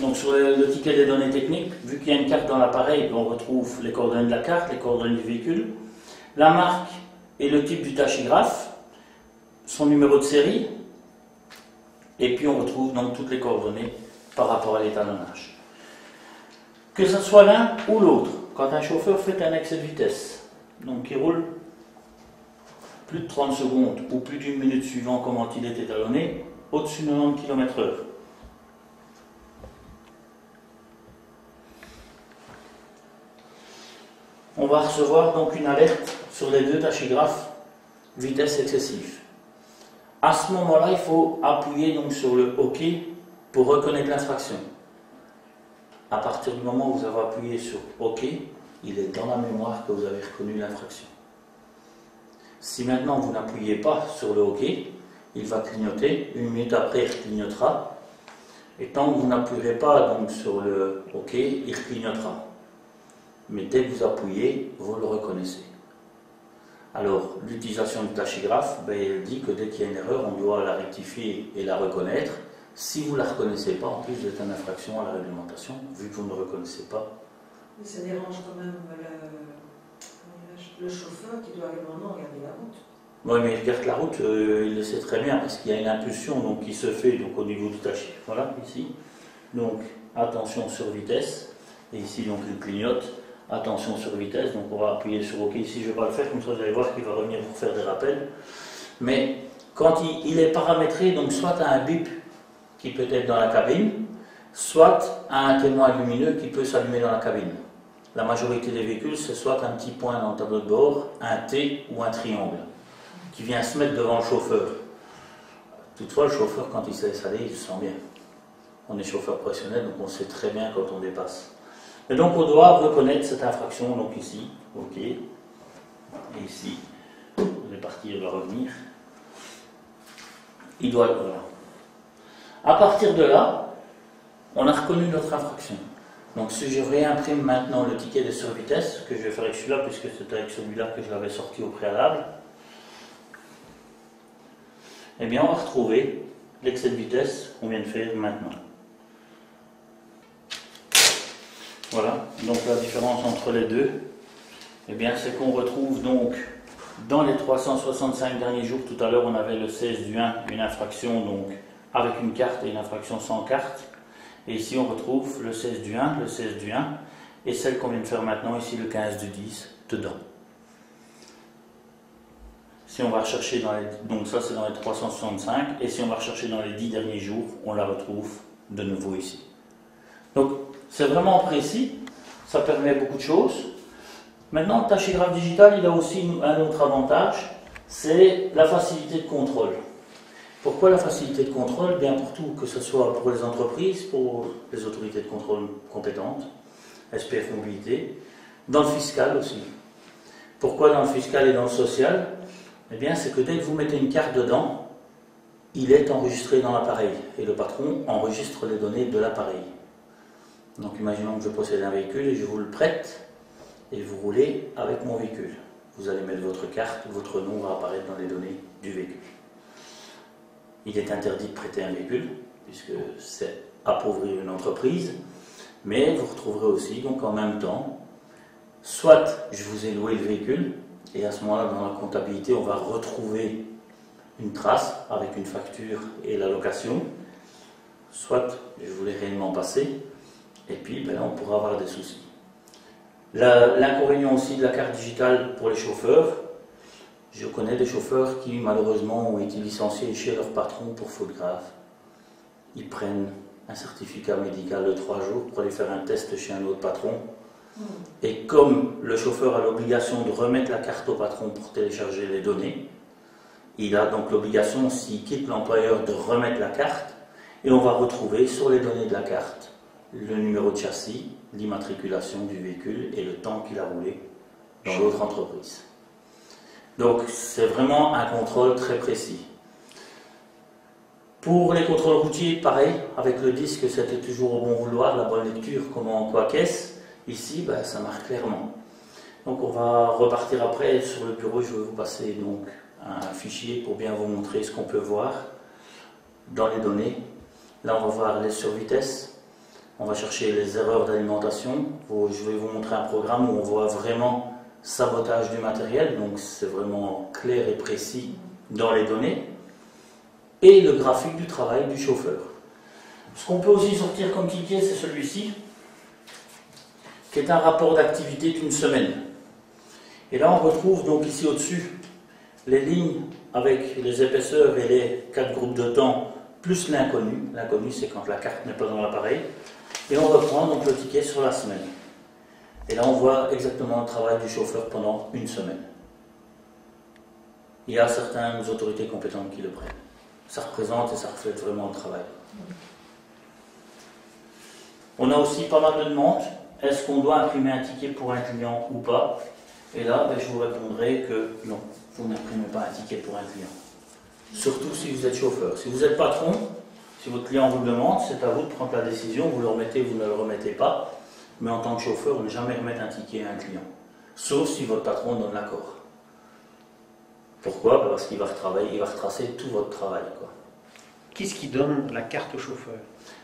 Donc sur le ticket des données techniques, vu qu'il y a une carte dans l'appareil, on retrouve les coordonnées de la carte, les coordonnées du véhicule, la marque et le type du tachygraphe, son numéro de série, et puis on retrouve donc toutes les coordonnées par rapport à l'étalonnage. Que ce soit l'un ou l'autre, quand un chauffeur fait un excès de vitesse, donc il roule plus de 30 secondes ou plus d'une minute suivant comment il est étalonné, au-dessus de 90 km/h, on va recevoir donc une alerte sur les deux tachygraphes vitesse excessive. À ce moment-là, il faut appuyer donc sur le OK pour reconnaître l'infraction. À partir du moment où vous avez appuyé sur OK, il est dans la mémoire que vous avez reconnu l'infraction. Si maintenant vous n'appuyez pas sur le OK, il va clignoter, une minute après il clignotera, et tant que vous n'appuierez pas donc sur le OK, il clignotera. Mais dès que vous appuyez, vous le reconnaissez. Alors, l'utilisation du tachygraphe, elle dit que dès qu'il y a une erreur, on doit la rectifier et la reconnaître. Si vous ne la reconnaissez pas, en plus, vous êtes en infraction à la réglementation, vu que vous ne le reconnaissez pas. Mais ça dérange quand même le chauffeur qui doit régulièrement regarder la route. Oui, mais il regarde la route, il le sait très bien, parce qu'il y a une impulsion donc, qui se fait donc, au niveau du tachygraphe. Voilà, ici. Donc, attention sur vitesse. Et ici, donc, il clignote. Attention sur vitesse, donc on va appuyer sur OK. Ici, je ne vais pas le faire, comme ça vous allez voir qu'il va revenir pour faire des rappels. Mais quand il est paramétré, donc soit à un bip qui peut être dans la cabine, soit à un témoin lumineux qui peut s'allumer dans la cabine. La majorité des véhicules, c'est soit un petit point dans le tableau de bord, un T ou un triangle, qui vient se mettre devant le chauffeur. Toutefois, le chauffeur, quand il s'est installé, il se sent bien. On est chauffeur professionnel, donc on sait très bien quand on dépasse. Et donc on doit reconnaître cette infraction, donc ici, OK, et ici, on est parti, il va revenir. Il doit, voilà. À partir de là, on a reconnu notre infraction. Donc si je réimprime maintenant le ticket de survitesse, que je vais faire avec celui-là, puisque c'est avec celui-là que je l'avais sorti au préalable, eh bien on va retrouver l'excès de vitesse qu'on vient de faire maintenant. Voilà, donc la différence entre les deux, eh bien, c'est qu'on retrouve donc dans les 365 derniers jours, tout à l'heure on avait le 16 du 1, une infraction donc avec une carte et une infraction sans carte. Et ici on retrouve le 16 du 1, le 16 du 1 et celle qu'on vient de faire maintenant, ici le 15 du 10, dedans. Si on va rechercher dans les... Donc ça c'est dans les 365 et si on va rechercher dans les 10 derniers jours, on la retrouve de nouveau ici. Donc c'est vraiment précis, ça permet beaucoup de choses. Maintenant, le tachygraphe digital, il a aussi un autre avantage, c'est la facilité de contrôle. Pourquoi la facilité de contrôle? Bien pour tout, que ce soit pour les entreprises, pour les autorités de contrôle compétentes, SPF Mobilité, dans le fiscal aussi. Pourquoi dans le fiscal et dans le social? Eh bien, c'est que dès que vous mettez une carte dedans, il est enregistré dans l'appareil et le patron enregistre les données de l'appareil. Donc imaginons que je possède un véhicule et je vous le prête et vous roulez avec mon véhicule. Vous allez mettre votre carte, votre nom va apparaître dans les données du véhicule. Il est interdit de prêter un véhicule puisque c'est appauvrir une entreprise, mais vous retrouverez aussi donc en même temps, soit je vous ai loué le véhicule et à ce moment-là dans la comptabilité on va retrouver une trace avec une facture et la location, soit je vous l'ai réellement passé. Et puis, là, on pourra avoir des soucis. L'inconvénient aussi de la carte digitale pour les chauffeurs, je connais des chauffeurs qui, malheureusement, ont été licenciés chez leur patron pour faute grave. Ils prennent un certificat médical de 3 jours pour aller faire un test chez un autre patron. Et comme le chauffeur a l'obligation de remettre la carte au patron pour télécharger les données, il a donc l'obligation, s'il quitte l'employeur, de remettre la carte. Et on va retrouver sur les données de la carte le numéro de châssis, l'immatriculation du véhicule et le temps qu'il a roulé dans l'autre entreprise. Donc c'est vraiment un contrôle très précis. Pour les contrôles routiers, pareil, avec le disque c'était toujours au bon vouloir, la bonne lecture, comment quoi caisse. Ici, ça marque clairement. Donc on va repartir après sur le bureau, je vais vous passer donc un fichier pour bien vous montrer ce qu'on peut voir dans les données. Là on va voir les survitesses. On va chercher les erreurs d'alimentation. Je vais vous montrer un programme où on voit vraiment sabotage du matériel, donc c'est vraiment clair et précis dans les données. Et le graphique du travail du chauffeur. Ce qu'on peut aussi sortir comme ticket, c'est celui-ci, qui est un rapport d'activité d'une semaine. Et là, on retrouve donc ici au-dessus les lignes avec les épaisseurs et les 4 groupes de temps, plus l'inconnu. L'inconnu, c'est quand la carte n'est pas dans l'appareil. Et on reprend donc le ticket sur la semaine. Et là, on voit exactement le travail du chauffeur pendant une semaine. Il y a certaines autorités compétentes qui le prennent. Ça représente et ça reflète vraiment le travail. On a aussi pas mal de demandes. Est-ce qu'on doit imprimer un ticket pour un client ou pas? Et là, je vous répondrai que non, vous n'imprimez pas un ticket pour un client. Surtout si vous êtes chauffeur. Si vous êtes patron, si votre client vous le demande, c'est à vous de prendre la décision, vous le remettez, vous ne le remettez pas. Mais en tant que chauffeur, ne jamais remettre un ticket à un client. Sauf si votre patron donne l'accord. Pourquoi? Parce qu'il va retravailler, il va retracer tout votre travail. Qu'est-ce qui donne la carte au chauffeur?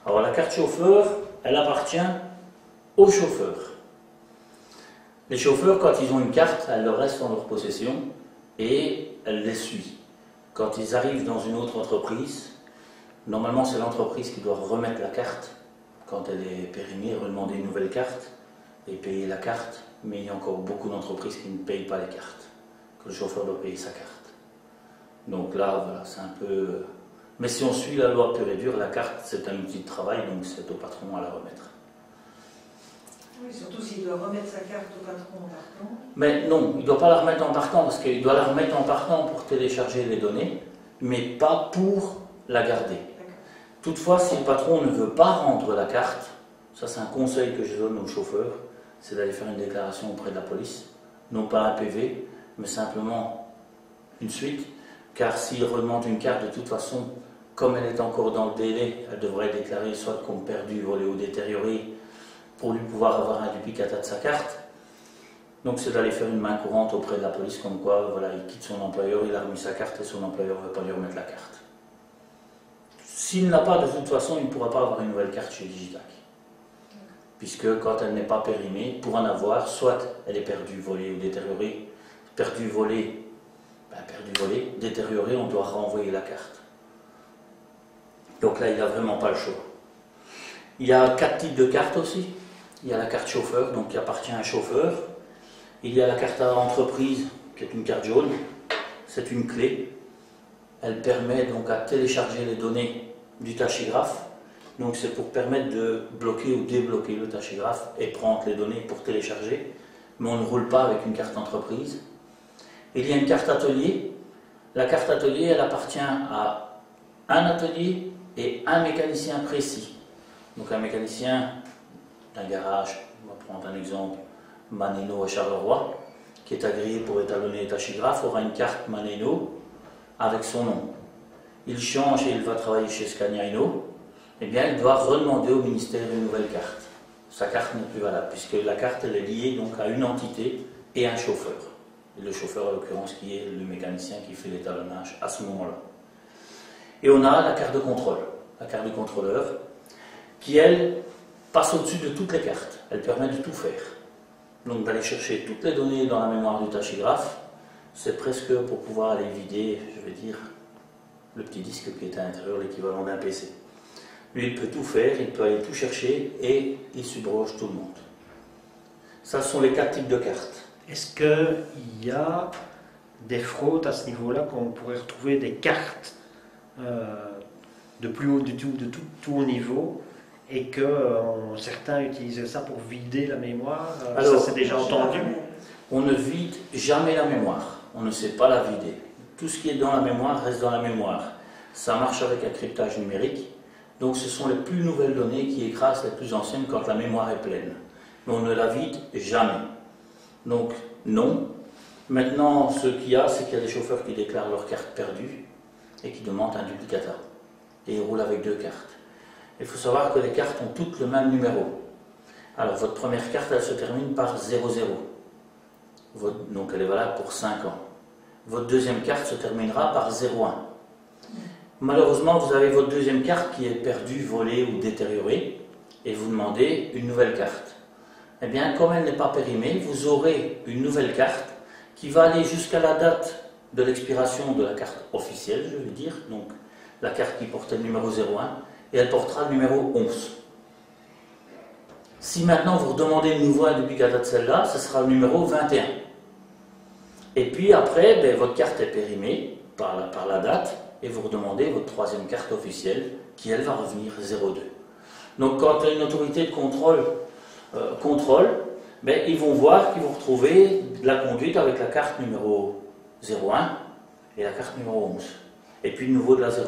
Alors la carte chauffeur, elle appartient au chauffeur. Les chauffeurs, quand ils ont une carte, elle leur reste en leur possession et elle les suit. Quand ils arrivent dans une autre entreprise, normalement c'est l'entreprise qui doit remettre la carte. Quand elle est périmée, redemander une nouvelle carte et payer la carte. Mais il y a encore beaucoup d'entreprises qui ne payent pas les cartes. Que le chauffeur doit payer sa carte. Donc là, voilà, c'est un peu... Mais si on suit la loi pure et dure, la carte c'est un outil de travail, donc c'est au patron à la remettre. Oui, surtout s'il doit remettre sa carte au patron en partant. Mais non, il ne doit pas la remettre en partant, parce qu'il doit la remettre en partant pour télécharger les données, mais pas pour la garder. Toutefois, si le patron ne veut pas rendre la carte, ça c'est un conseil que je donne aux chauffeurs, c'est d'aller faire une déclaration auprès de la police, non pas un PV, mais simplement une suite, car s'il redemande une carte, de toute façon, comme elle est encore dans le délai, elle devrait déclarer soit comme perdue, volée ou détériorée, pour lui pouvoir avoir un duplicata de sa carte. Donc c'est d'aller faire une main courante auprès de la police, comme quoi voilà, il quitte son employeur, il a remis sa carte et son employeur ne veut pas lui remettre la carte. S'il n'a pas, de toute façon, il ne pourra pas avoir une nouvelle carte chez Digitac. Puisque quand elle n'est pas périmée, pour en avoir, soit elle est perdue, volée ou détériorée. Perdue, volée, détériorée, on doit renvoyer la carte. Donc là, il n'a vraiment pas le choix. Il y a 4 types de cartes aussi. Il y a la carte chauffeur, donc qui appartient à un chauffeur. Il y a la carte à entreprise, qui est une carte jaune. C'est une clé. Elle permet donc à télécharger les données du tachygraphe. Donc c'est pour permettre de bloquer ou débloquer le tachygraphe et prendre les données pour télécharger. Mais on ne roule pas avec une carte entreprise. Il y a une carte atelier. La carte atelier, elle appartient à un atelier et un mécanicien précis. Donc un mécanicien d'un garage, on va prendre un exemple, Maneno à Charleroi, qui est agréé pour étalonner les tachygraphes, aura une carte Maneno avec son nom. Il change et il va travailler chez Scania Inno, eh bien il doit redemander au ministère une nouvelle carte. Sa carte n'est plus valable, puisque la carte elle est liée donc à une entité et un chauffeur. Et le chauffeur en l'occurrence qui est le mécanicien qui fait l'étalonnage à ce moment-là. Et on a la carte de contrôle, la carte du contrôleur, qui elle passe au-dessus de toutes les cartes. Elle permet de tout faire. Donc d'aller chercher toutes les données dans la mémoire du tachygraphe, c'est presque pour pouvoir aller vider, je vais dire, le petit disque qui est à l'intérieur, l'équivalent d'un PC. Lui, il peut tout faire, il peut aller tout chercher et il subroge tout le monde. Ça, ce sont les 4 types de cartes. Est-ce qu'il y a des fraudes à ce niveau-là, qu'on pourrait retrouver des cartes de plus haut du tout, de tout haut niveau, et que certains utilisent ça pour vider la mémoire? Alors, ça c'est déjà entendu. On ne vide jamais la mémoire, on ne sait pas la vider. Tout ce qui est dans la mémoire reste dans la mémoire. Ça marche avec un cryptage numérique, donc ce sont les plus nouvelles données qui écrasent les plus anciennes quand la mémoire est pleine. Mais on ne la vide jamais. Donc non. Maintenant, ce qu'il y a, c'est qu'il y a des chauffeurs qui déclarent leur carte perdue et qui demandent un duplicata. Et ils roulent avec 2 cartes. Il faut savoir que les cartes ont toutes le même numéro. Alors votre première carte, elle se termine par 00. Donc elle est valable pour 5 ans. Votre deuxième carte se terminera par 01. Malheureusement, vous avez votre deuxième carte qui est perdue, volée ou détériorée. et vous demandez une nouvelle carte. Eh bien, comme elle n'est pas périmée, vous aurez une nouvelle carte qui va aller jusqu'à la date de l'expiration de la carte officielle, je veux dire, donc la carte qui portait le numéro 01, et elle portera le numéro 11. Si maintenant vous redemandez une nouvelle depuis qu'elle date celle-là, ce sera le numéro 21. Et puis après, ben, votre carte est périmée par la date, et vous redemandez votre troisième carte officielle, qui elle va revenir 02. Donc quand une autorité de contrôle contrôle, ben, ils vont voir qu'ils vont retrouver de la conduite avec la carte numéro 01 et la carte numéro 11. Et puis de nouveau de la 01.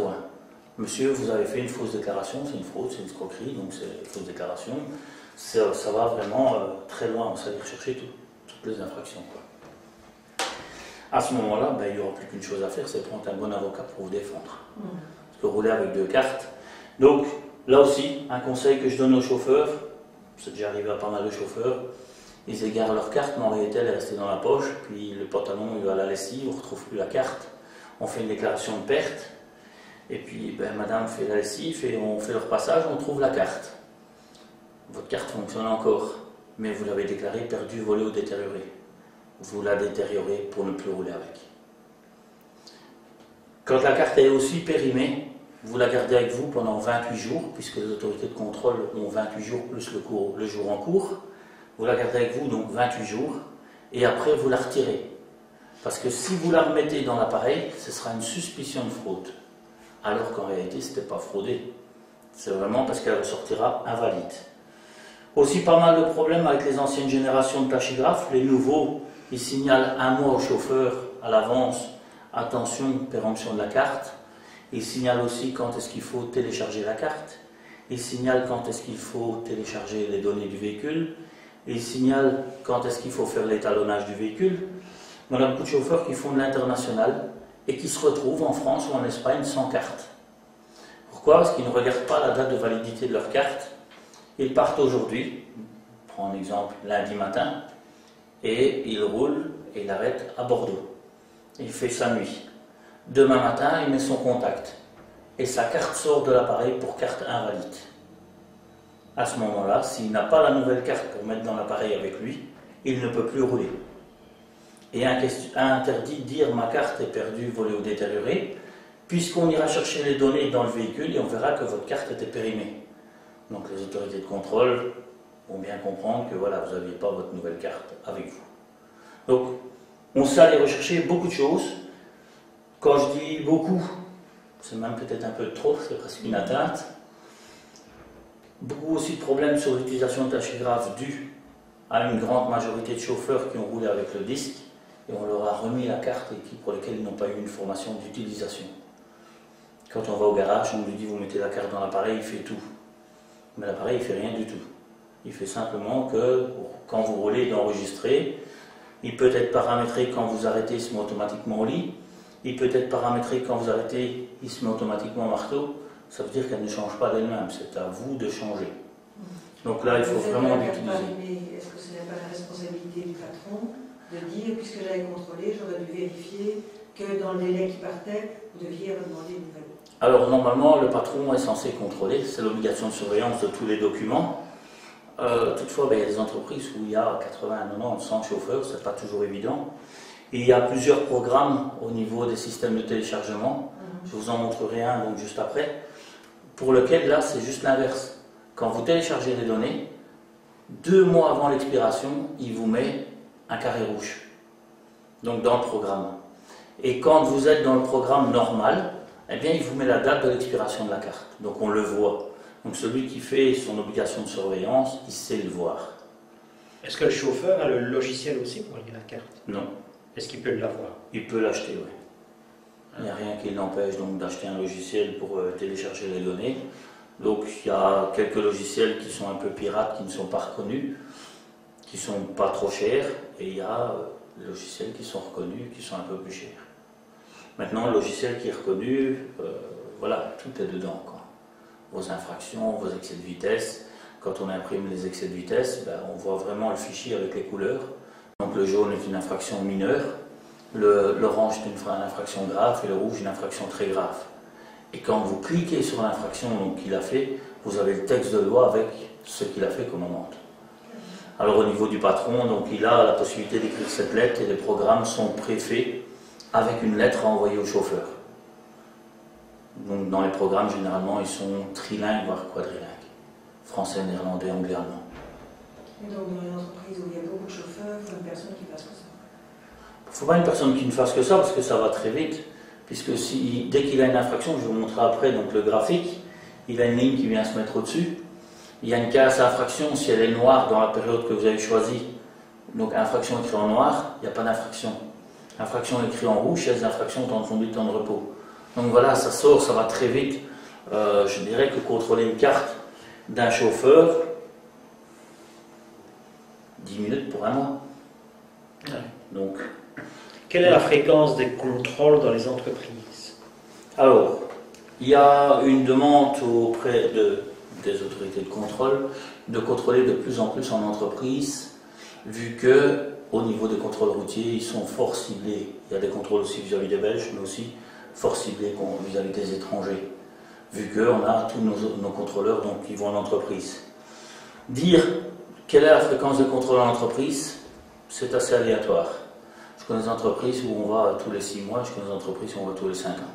Monsieur, vous avez fait une fausse déclaration, c'est une fraude, c'est une escroquerie, donc c'est une fausse déclaration. Ça va vraiment très loin, on s'allait rechercher toutes les infractions, quoi. À ce moment-là, ben, il n'y aura plus qu'une chose à faire, c'est prendre un bon avocat pour vous défendre. Parce que rouler avec deux cartes. Donc, là aussi, un conseil que je donne aux chauffeurs, c'est déjà arrivé à pas mal de chauffeurs, ils égarent leur carte, mais en réalité elle est restée dans la poche, puis le pantalon il va à la lessive, on ne retrouve plus la carte, on fait une déclaration de perte, et puis ben, madame fait la lessive, et on fait le repassage, on trouve la carte. Votre carte fonctionne encore, mais vous l'avez déclarée perdue, volée ou détériorée. Vous la détériorez pour ne plus rouler avec. Quand la carte est aussi périmée, vous la gardez avec vous pendant 28 jours, puisque les autorités de contrôle ont 28 jours plus le jour en cours. Vous la gardez avec vous donc 28 jours, et après vous la retirez. Parce que si vous la remettez dans l'appareil, ce sera une suspicion de fraude. Alors qu'en réalité, ce n'était pas fraudé. C'est vraiment parce qu'elle ressortira invalide. Aussi pas mal de problèmes avec les anciennes générations de tachygraphes. Les nouveaux, ils signalent un mois au chauffeur à l'avance, attention, péremption de la carte. Ils signalent aussi quand est-ce qu'il faut télécharger la carte. Ils signalent quand est-ce qu'il faut télécharger les données du véhicule. Ils signalent quand est-ce qu'il faut faire l'étalonnage du véhicule. On a beaucoup de chauffeurs qui font de l'international et qui se retrouvent en France ou en Espagne sans carte. Pourquoi? Parce qu'ils ne regardent pas la date de validité de leur carte. Ils partent aujourd'hui, je prends un exemple, lundi matin, et il roule et il arrête à Bordeaux. Il fait sa nuit. Demain matin, il met son contact. Et sa carte sort de l'appareil pour carte invalide. À ce moment-là, s'il n'a pas la nouvelle carte pour mettre dans l'appareil avec lui, il ne peut plus rouler. Et a interdit de dire ma carte est perdue, volée ou détériorée, puisqu'on ira chercher les données dans le véhicule et on verra que votre carte était périmée. Donc les autorités de contrôle vont bien comprendre que voilà, vous n'aviez pas votre nouvelle carte avec vous. Donc, on sait aller rechercher beaucoup de choses. Quand je dis beaucoup, c'est même peut-être un peu trop, c'est presque une atteinte. Beaucoup aussi de problèmes sur l'utilisation de tachygraphes dus à une grande majorité de chauffeurs qui ont roulé avec le disque et on leur a remis la carte et pour lesquels ils n'ont pas eu une formation d'utilisation. Quand on va au garage, on lui dit vous mettez la carte dans l'appareil, il fait tout. Mais l'appareil, il ne fait rien du tout. Il fait simplement que quand vous roulez, il est enregistré. Il peut être paramétré quand vous arrêtez, il se met automatiquement au lit. Il peut être paramétré quand vous arrêtez, il se met automatiquement au marteau. Ça veut dire qu'elle ne change pas d'elle-même. C'est à vous de changer. Donc là, il faut vraiment l'utiliser. Est-ce que ce n'est pas la responsabilité du patron de dire, puisque j'avais contrôlé, j'aurais dû vérifier que dans le délai qui partait, vous deviez redemander une nouvelle? Alors normalement, le patron est censé contrôler, c'est l'obligation de surveillance de tous les documents. Toutefois, il y a des entreprises où il y a 80, 90, 100 chauffeurs, c'est pas toujours évident. Et il y a plusieurs programmes au niveau des systèmes de téléchargement. Je vous en montrerai un donc juste après. Pour lequel là, c'est juste l'inverse. Quand vous téléchargez les données, 2 mois avant l'expiration, il vous met un carré rouge. Donc dans le programme. Et quand vous êtes dans le programme normal, eh bien, il vous met la date de l'expiration de la carte. Donc on le voit. Donc celui qui fait son obligation de surveillance, il sait le voir. Est-ce que le chauffeur a le logiciel aussi pour lire la carte? Non. Est-ce qu'il peut l'avoir? Il peut l'acheter, oui. Il n'y a rien qui l'empêche donc d'acheter un logiciel pour télécharger les données. Donc il y a quelques logiciels qui sont un peu pirates, qui ne sont pas reconnus, qui ne sont pas trop chers, et il y a des logiciels qui sont reconnus, qui sont un peu plus chers. Maintenant, le logiciel qui est reconnu, voilà, tout est dedans, quoi. Vos infractions, vos excès de vitesse. Quand on imprime les excès de vitesse, on voit vraiment le fichier avec les couleurs. Donc le jaune est une infraction mineure, l'orange est une infraction grave et le rouge une infraction très grave. Et quand vous cliquez sur l'infraction qu'il a fait, vous avez le texte de loi avec ce qu'il a fait comme amende. Alors au niveau du patron, donc il a la possibilité d'écrire cette lettre et les programmes sont préfaits avec une lettre à envoyer au chauffeur. Donc dans les programmes, généralement, ils sont trilingues, voire quadrilingues. Français, néerlandais, anglais, allemand. Et donc dans une entreprise où il y a beaucoup de chauffeurs, il faut une personne qui fasse que ça. Il ne faut pas une personne qui ne fasse que ça parce que ça va très vite. Puisque dès qu'il a une infraction, je vous montrerai après donc, le graphique, il a une ligne qui vient se mettre au-dessus. Il y a une case infraction si elle est noire dans la période que vous avez choisie. Donc infraction écrit en noir, il n'y a pas d'infraction. Infraction écrit en rouge, il y a des infractions temps de conduite, temps de repos. Donc voilà, ça sort, ça va très vite. Je dirais que contrôler une carte d'un chauffeur, 10 minutes pour un mois. Ouais. Donc, quelle est la fréquence des contrôles dans les entreprises? alors, il y a une demande auprès des autorités de contrôle de contrôler de plus en plus en entreprise, vu que au niveau des contrôles routiers, ils sont fort ciblés. Il y a des contrôles aussi vis-à-vis des Belges, mais aussi fort ciblés vis-à-vis des étrangers, vu qu'on a tous nos contrôleurs donc, qui vont en entreprise. Dire quelle est la fréquence de contrôle en entreprise, c'est assez aléatoire. Je connais des entreprises où on va tous les 6 mois, je connais des entreprises où on va tous les 5 ans.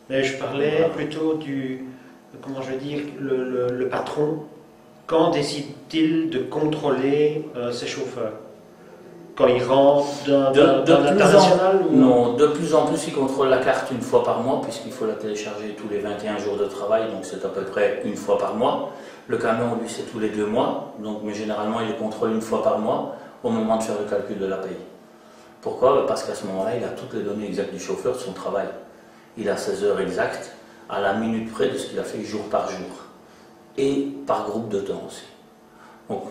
Mais je parlais plutôt comment je vais dire, le patron. Quand décide-t-il de contrôler ses chauffeurs? Quand il rentre dans l'international Non, de plus en plus, il contrôle la carte une fois par mois, puisqu'il faut la télécharger tous les 21 jours de travail, donc c'est à peu près une fois par mois. Le camion, lui, c'est tous les 2 mois, donc, mais généralement, il le contrôle une fois par mois, au moment de faire le calcul de la paye. Pourquoi? Parce qu'à ce moment-là, il a toutes les données exactes du chauffeur de son travail. Il a ses heures exactes, à la minute près de ce qu'il a fait jour par jour. Et par groupe de temps aussi. Donc,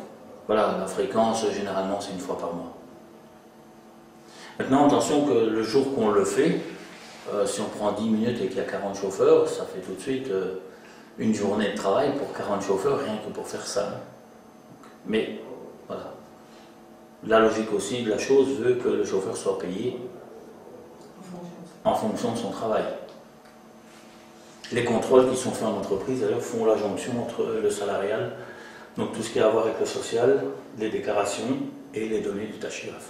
voilà, la fréquence, généralement, c'est une fois par mois. Maintenant, attention que le jour qu'on le fait, si on prend 10 minutes et qu'il y a 40 chauffeurs, ça fait tout de suite une journée de travail pour 40 chauffeurs, rien que pour faire ça. Mais, voilà. La logique aussi de la chose veut que le chauffeur soit payé en fonction de son travail. Les contrôles qui sont faits en entreprise, d'ailleurs, font la jonction entre le salarial, donc tout ce qui a à voir avec le social, les déclarations et les données du tachographe.